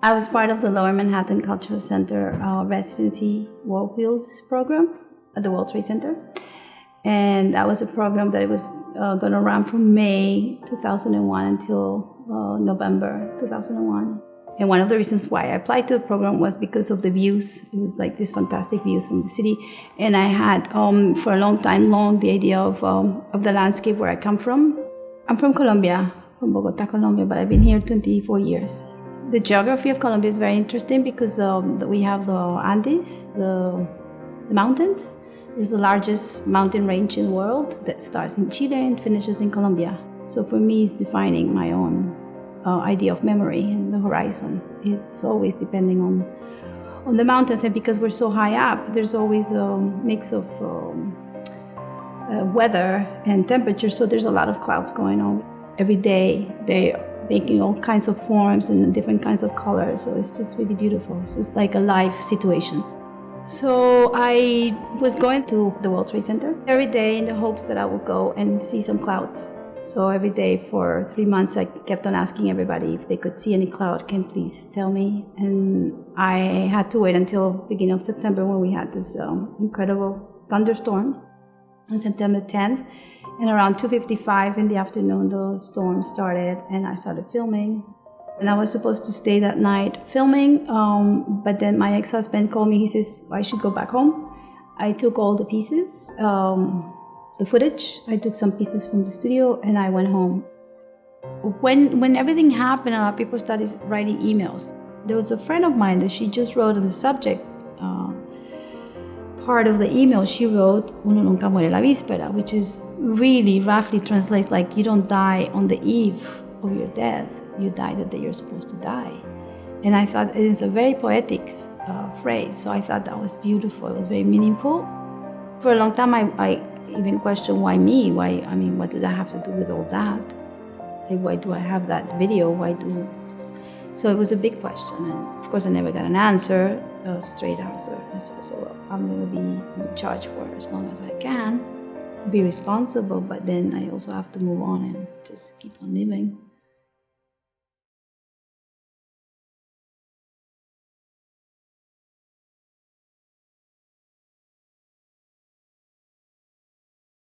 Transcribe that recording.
I was part of the Lower Manhattan Cultural Center residency worldviews program at the World Trade Center. And that was a program that was going to run from May 2001 until November 2001. And one of the reasons why I applied to the program was because of the views. It was like these fantastic views from the city. And I had, for a long time, the idea of the landscape where I come from. I'm from Colombia, from Bogota, Colombia, but I've been here 24 years. The geography of Colombia is very interesting because we have the Andes, the mountains. It's the largest mountain range in the world that starts in Chile and finishes in Colombia. So for me, it's defining my own idea of memory and the horizon. It's always depending on the mountains, and because we're so high up, there's always a mix of weather and temperature, so there's a lot of clouds going on. Every day, they're making all kinds of forms and different kinds of colors, so it's just really beautiful. It's just like a live situation. So I was going to the World Trade Center every day in the hopes that I would go and see some clouds. So every day for 3 months, I kept on asking everybody if they could see any cloud, can please tell me? And I had to wait until beginning of September when we had this incredible thunderstorm on September 10th. And around 2:55 in the afternoon, the storm started and I started filming. And I was supposed to stay that night filming, but then my ex-husband called me. He says, I should go back home. I took all the pieces, the footage. I took some pieces from the studio and I went home. When everything happened, a lot of people started writing emails. There was a friend of mine that she just wrote in the subject part of the email, she wrote, nunca muere, vispera, which is really roughly translates like you don't die on the eve of your death, you die the day you're supposed to die. And I thought it is a very poetic phrase, so I thought that was beautiful, it was very meaningful. For a long time I even questioned why me, what did I have to do with all that? Like, why do I have that video, So it was a big question, and of course I never got an answer, a straight answer. So I said, well, I'm going to be in charge for it as long as I can, be responsible, but then I also have to move on and just keep on living.